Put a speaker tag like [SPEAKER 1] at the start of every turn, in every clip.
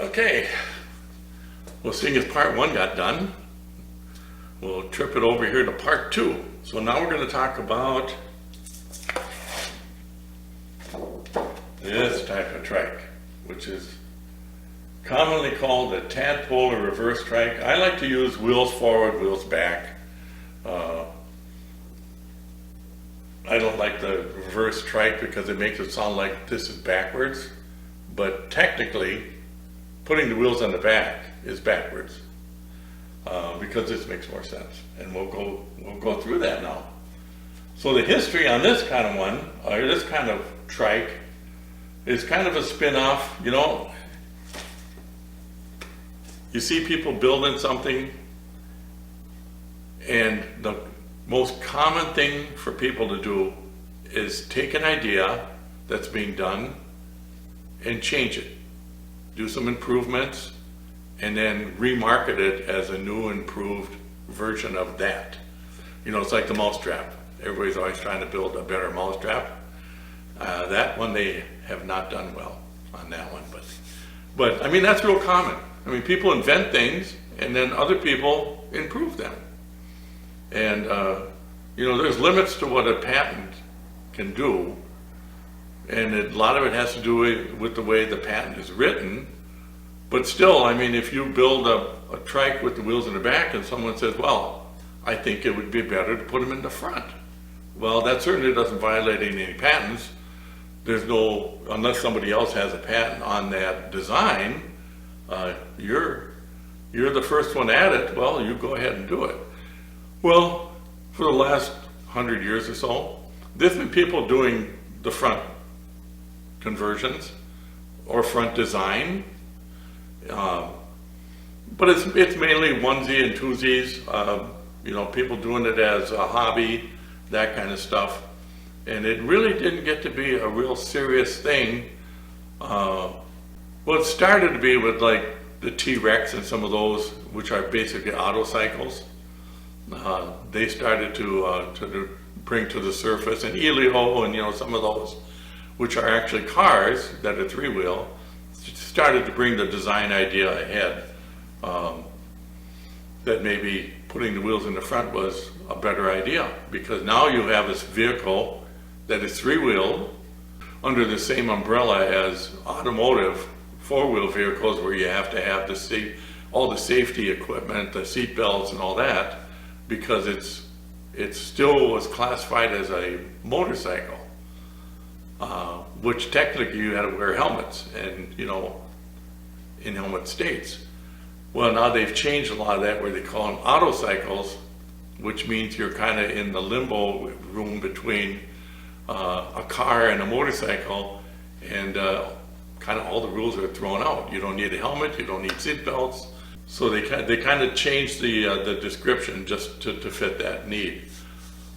[SPEAKER 1] Okay, well, seeing as part one got done, we'll trip it over here to part two. So now we're going to talk about this type of trike, which is commonly called a tadpole or reverse trike. I like to use wheels forward, wheels back. I don't like the reverse trike because it makes it sound like this is backwards, but technically putting the wheels on the back is backwards because this makes more sense, and we'll go through that now. So the history on this kind of one, or this kind of trike, is kind of a spin-off. You know, you see people building something, and the most common thing for people to do is take an idea that's being done and change it, do some improvements, and then remarket it as a new improved version of that. You know, it's like the mousetrap. Everybody's always trying to build a better mousetrap. That one they have not done well on that one, but I mean, that's real common. I mean, people invent things and then other people improve them. And you know, there's limits to what a patent can do, and a lot of it has to do with the way the patent is written. But still, I mean, if you build a trike with the wheels in the back and someone says, well, I think it would be better to put them in the front. Well, that certainly doesn't violate any patents. There's no, unless somebody else has a patent on that design, you're the first one at it, well, you go ahead and do it. Well, for the last 100 years or so, there's been people doing the front conversions or front design, but it's mainly onesie and twosies, you know, people doing it as a hobby, that kind of stuff. And it really didn't get to be a real serious thing. Well, it started to be with like the T-Rex and some of those, which are basically autocycles. They started to bring to the surface, and Elio and, you know, some of those, which are actually cars that are three-wheel, started to bring the design idea ahead, that maybe putting the wheels in the front was a better idea, because now you have this vehicle that is three-wheeled under the same umbrella as automotive four-wheel vehicles, where you have to have all the safety equipment, the seat belts and all that, because it still was classified as a motorcycle, which technically you had to wear helmets and, you know, in helmet states. Well, now they've changed a lot of that, where they call them autocycles, which means you're kind of in the limbo room between a car and a motorcycle, and kind of all the rules are thrown out. You don't need a helmet, you don't need seat belts. So they kind of changed the description just to fit that need.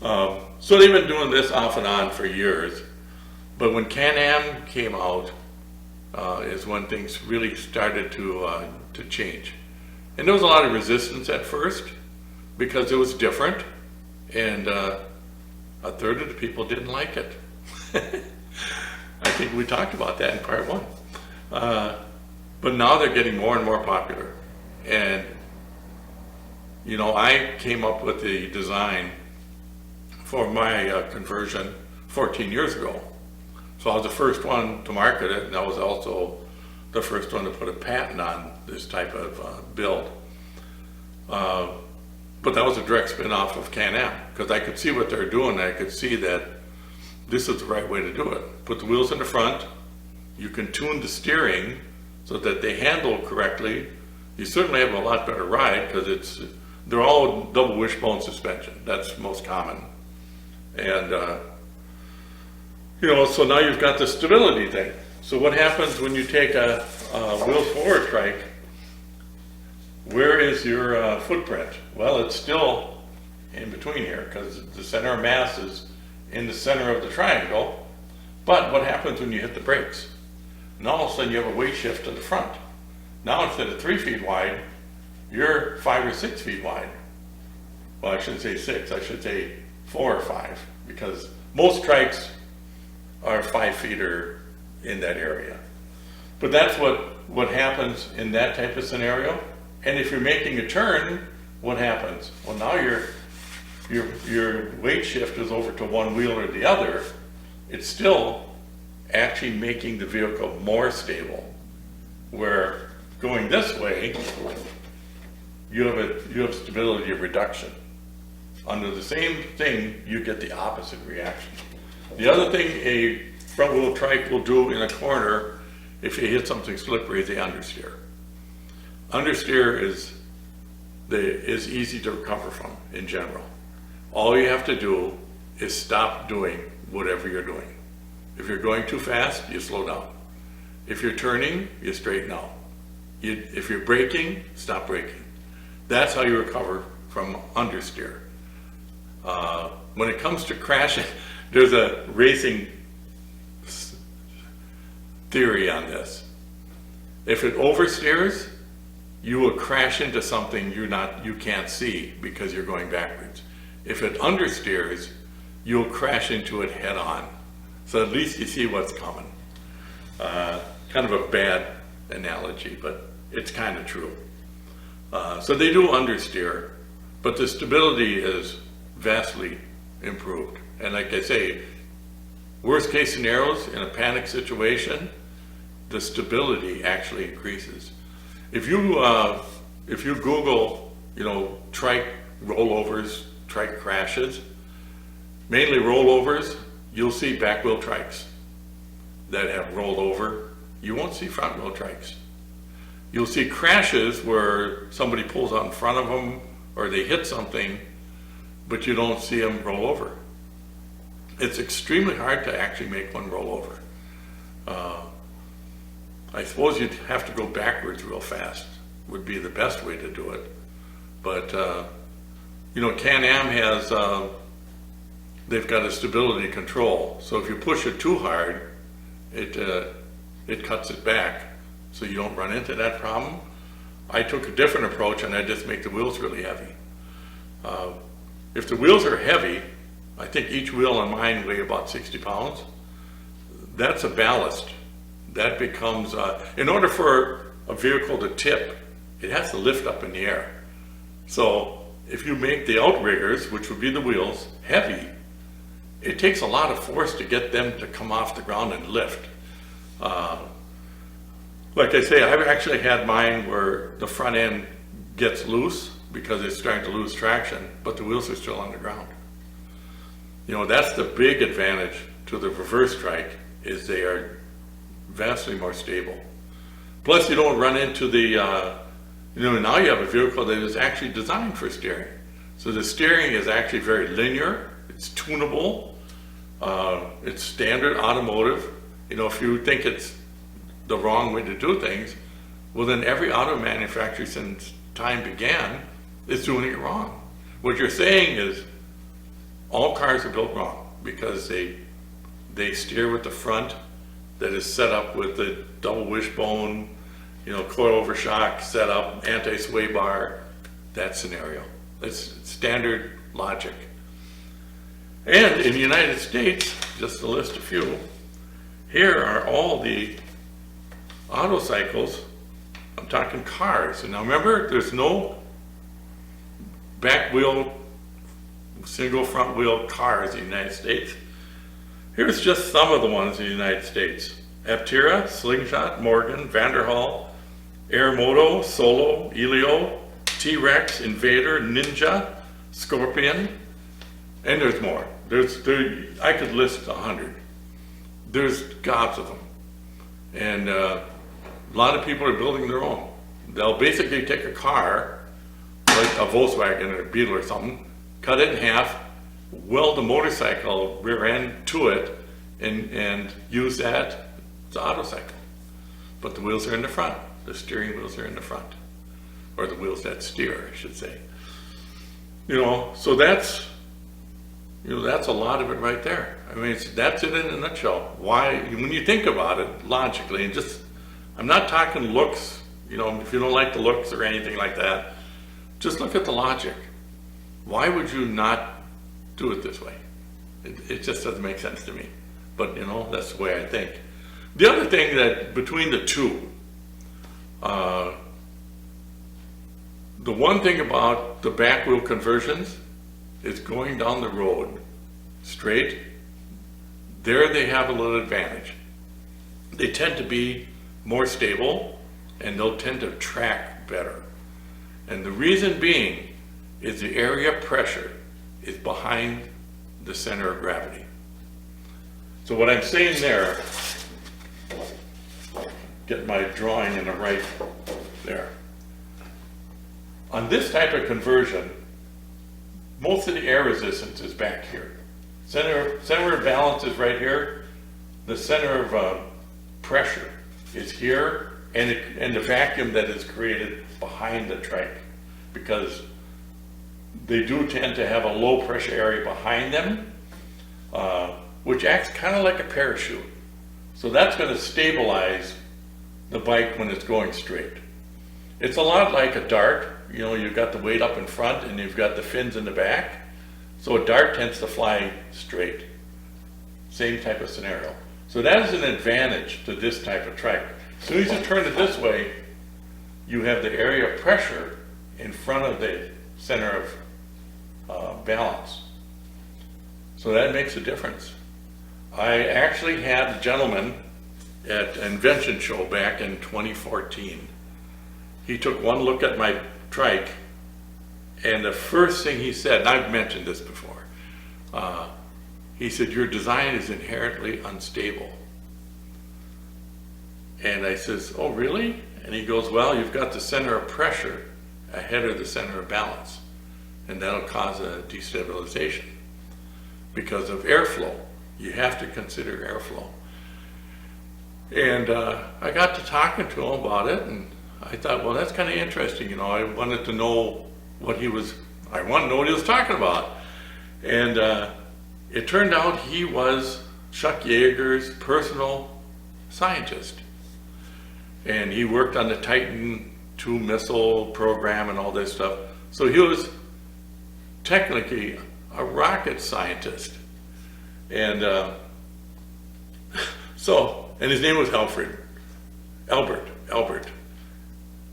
[SPEAKER 1] So they've been doing this off and on for years. But when Can-Am came out, is when things really started to change. And there was a lot of resistance at first because it was different, and a third of the people didn't like it. I think we talked about that in part one. But now they're getting more and more popular. And, you know, I came up with the design for my conversion 14 years ago. So I was the first one to market it, and I was also the first one to put a patent on this type of build. But that was a direct spin-off of Can-Am, because I could see what they're doing, and I could see that this is the right way to do it. Put the wheels in the front, you can tune the steering so that they handle correctly. You certainly have a lot better ride, because they're all double wishbone suspension. That's most common. And you know, so now you've got the stability thing. So what happens when you take a wheels forward trike? Where is your footprint? Well, it's still in between here, because the center of mass is in the center of the triangle. But what happens when you hit the brakes? And all of a sudden you have a weight shift to the front. Now instead of 3 feet wide, you're 5 or 6 feet wide. Well, I shouldn't say 6, I should say 4 or 5, because most trikes are 5 feet or in that area. But that's what happens in that type of scenario. And if you're making a turn, what happens? Well, now your weight shift is over to one wheel or the other. It's still actually making the vehicle more stable. Where going this way, you have stability of reduction. Under the same thing, you get the opposite reaction. The other thing a front wheel trike will do in a corner, if you hit something slippery, is the understeer. Understeer is easy to recover from in general. All you have to do is stop doing whatever you're doing. If you're going too fast, you slow down. If you're turning, you straighten out. If you're braking, stop braking. That's how you recover from understeer. When it comes to crashing, there's a racing theory on this. If it oversteers, you will crash into something you can't see because you're going backwards. If it understeers, you'll crash into it head on. So at least you see what's coming. Kind of a bad analogy, but it's kind of true. So they do understeer, but the stability is vastly improved. And like I say, worst case scenarios in a panic situation, the stability actually increases. If you Google, trike rollovers, trike crashes, mainly rollovers, you'll see back wheel trikes that have rolled over. You won't see front wheel trikes. You'll see crashes where somebody pulls out in front of them or they hit something, but you don't see them roll over. It's extremely hard to actually make one roll over. I suppose you'd have to go backwards real fast would be the best way to do it. But, Can-Am has, they've got a stability control. So if you push it too hard, it cuts it back so you don't run into that problem. I took a different approach and I just make the wheels really heavy. If the wheels are heavy, I think each wheel on mine weigh about 60 pounds. That's a ballast. That becomes, in order for a vehicle to tip, it has to lift up in the air. So if you make the outriggers, which would be the wheels, heavy, it takes a lot of force to get them to come off the ground and lift. Like I say, I've actually had mine where the front end gets loose because it's starting to lose traction, but the wheels are still on the ground. That's the big advantage to the reverse trike, is they are vastly more stable. Plus you don't run into the, now you have a vehicle that is actually designed for steering. So the steering is actually very linear, it's tunable, it's standard automotive. If you think it's the wrong way to do things, well then every auto manufacturer since time began is doing it wrong. What you're saying is all cars are built wrong because they steer with the front that is set up with the double wishbone, coilover shock set up, anti-sway bar, that scenario. That's standard logic. And in the United States, just to list a few, here are all the autocycles. I'm talking cars. And now remember, there's no back wheel, single front wheel cars in the United States. Here's just some of the ones in the United States. Aptera, Slingshot, Morgan, Vanderhall, Aeromoto, Solo, Elio, T-Rex, Invader, Ninja, Scorpion, and there's more. I could list 100. There's gobs of them. And a lot of people are building their own. They'll basically take a car, like a Volkswagen or a Beetle or something, cut it in half, weld the motorcycle rear end to it, and use that as an autocycle. But the wheels are in the front. The steering wheels are in the front. Or the wheels that steer, I should say. So that's a lot of it right there. I mean, that's it in a nutshell. Why, when you think about it logically, and I'm not talking looks, if you don't like the looks or anything like that, just look at the logic. Why would you not do it this way? It just doesn't make sense to me. But, that's the way I think. The other thing that between the two, the one thing about the back wheel conversions is going down the road straight. There they have a little advantage. They tend to be more stable and they'll tend to track better. And the reason being is the area of pressure is behind the center of gravity. So what I'm saying there, get my drawing in the right there. On this type of conversion, most of the air resistance is back here. Center of balance is right here. The center of pressure is here, and the vacuum that is created behind the trike, because they do tend to have a low pressure area behind them, which acts kind of like a parachute. So that's going to stabilize the bike when it's going straight. It's a lot like a dart. You know, you've got the weight up in front and you've got the fins in the back. So a dart tends to fly straight. Same type of scenario. So that is an advantage to this type of trike. As soon as you turn it this way, you have the area of pressure in front of the center of balance. So that makes a difference. I actually had a gentleman at an invention show back in 2014. He took one look at my trike, and the first thing he said, and I've mentioned this before, he said, "Your design is inherently unstable." And I says, "Oh, really?" And he goes, "Well, you've got the center of pressure ahead of the center of balance, and that'll cause a destabilization because of airflow. You have to consider airflow." And I got to talking to him about it, and I thought, well, that's kind of interesting. You know, I wanted to know what he was talking about. And it turned out he was Chuck Yeager's personal scientist. And he worked on the Titan II missile program and all this stuff. So he was technically a rocket scientist. And and his name was Albert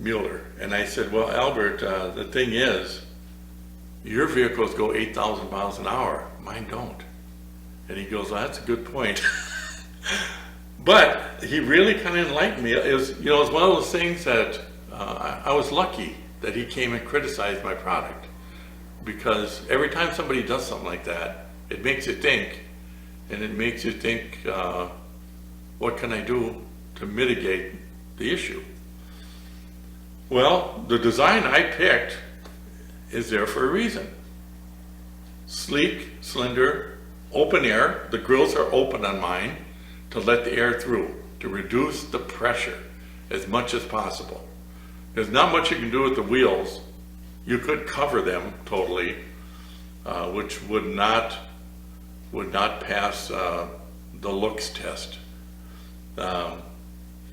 [SPEAKER 1] Mueller. And I said, "Well, Albert, the thing is, your vehicles go 8,000 miles an hour, mine don't." And he goes, "Well, that's a good point." But he really kind of enlightened me. It was, it was one of those things that I was lucky that he came and criticized my product, because every time somebody does something like that, it makes you think, and it makes you think, what can I do to mitigate the issue? Well, the design I picked is there for a reason. Sleek, slender, open air. The grills are open on mine to let the air through, to reduce the pressure as much as possible. There's not much you can do with the wheels. You could cover them totally, which would not pass the looks test.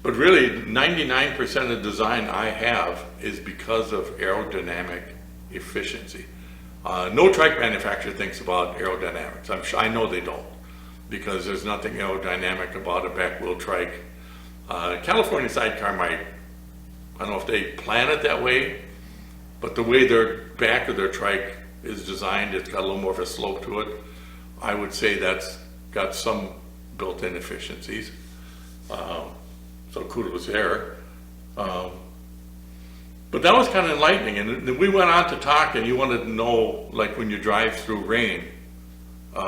[SPEAKER 1] But really, 99% of the design I have is because of aerodynamic efficiency. No trike manufacturer thinks about aerodynamics. I know they don't, because there's nothing aerodynamic about a back wheel trike. California Sidecar might, I don't know if they plan it that way, but the way their back of their trike is designed, it's got a little more of a slope to it. I would say that's got some built-in efficiencies. So kudos there. But that was kind of enlightening. And then we went on to talk, and you wanted to know, like when you drive through rain,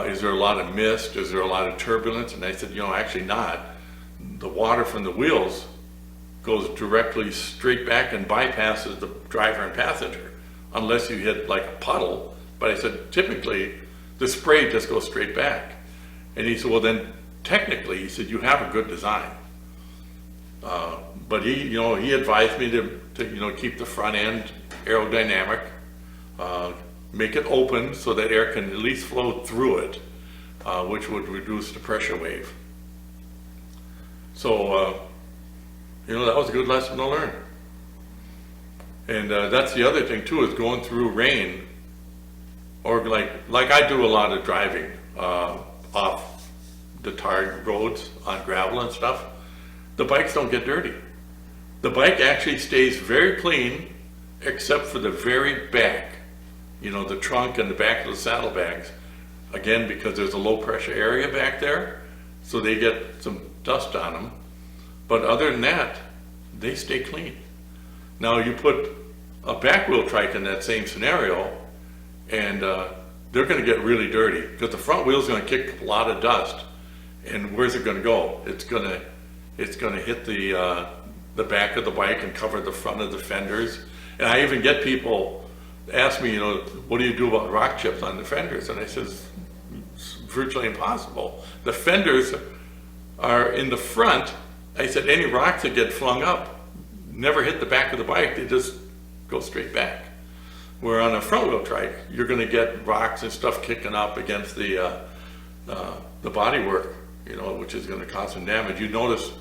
[SPEAKER 1] is there a lot of mist? Is there a lot of turbulence? And I said, actually not. The water from the wheels goes directly straight back and bypasses the driver and passenger, unless you hit like a puddle. But I said, typically, the spray just goes straight back. And he said, well, then technically, he said, you have a good design. But he advised me to keep the front end aerodynamic, make it open so that air can at least flow through it, which would reduce the pressure wave. So, that was a good lesson to learn. And that's the other thing too, is going through rain, or like I do a lot of driving off the tarred roads on gravel and stuff. the bikes don't get dirty. The bike actually stays very clean except for the very back, you know, the trunk and the back of the saddlebags. Again, because there's a low pressure area back there, so they get some dust on them. But other than that, they stay clean. Now you put a back wheel trike in that same scenario, and they're going to get really dirty because the front wheel is going to kick a lot of dust. And where's it going to go? It's going to hit the back of the bike and cover the front of the fenders. And I even get people ask me, you know, what do you do about rock chips on the fenders? And I says, it's virtually impossible. The fenders are in the front. I said, any rocks that get flung up never hit the back of the bike. They just go straight back. Where on a front wheel trike, you're going to get rocks and stuff kicking up against the bodywork, you know, which is going to cause some damage. You notice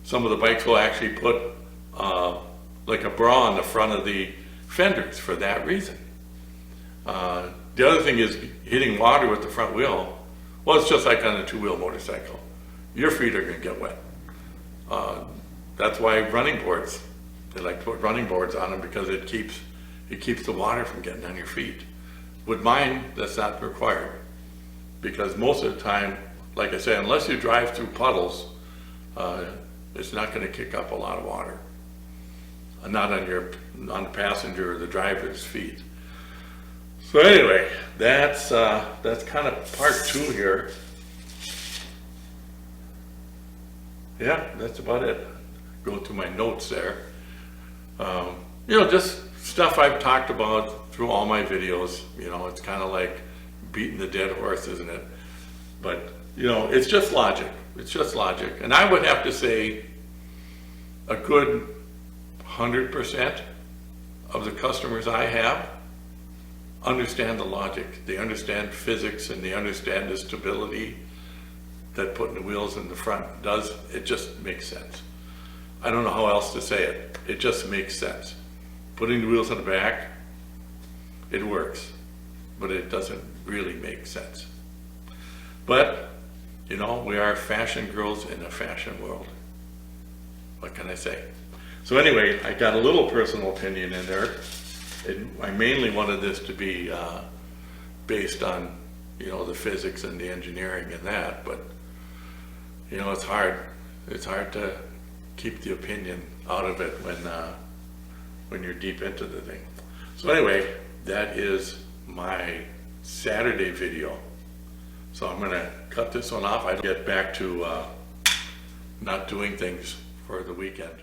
[SPEAKER 1] some of the bikes will actually put like a bra on the front of the fenders for that reason. The other thing is hitting water with the front wheel. Well, it's just like on a two-wheel motorcycle. Your feet are going to get wet. That's why running boards, they like to put running boards on them because it keeps the water from getting on your feet. With mine, that's not required because most of the time, like I say, unless you drive through puddles, it's not going to kick up a lot of water. Not on the passenger or the driver's feet. So anyway, that's kind of part 2 here. Yeah, that's about it. Go through my notes there. You know, just stuff I've talked about through all my videos. You know, it's kind of like beating the dead horse, isn't it? But, you know, it's just logic. It's just logic. And I would have to say a good 100% of the customers I have understand the logic. They understand physics and they understand the stability that putting the wheels in the front does. It just makes sense. I don't know how else to say it. It just makes sense. Putting the wheels in the back, it works, but it doesn't really make sense. But, you know, we are fashion girls in a fashion world. What can I say? So anyway, I got a little personal opinion in there. I mainly wanted this to be based on, you know, the physics and the engineering and that, but, you know, it's hard. It's hard to keep the opinion out of it when you're deep into the thing. So anyway, that is my Saturday video. So I'm gonna cut this one off. I don't get back to not doing things for the weekend.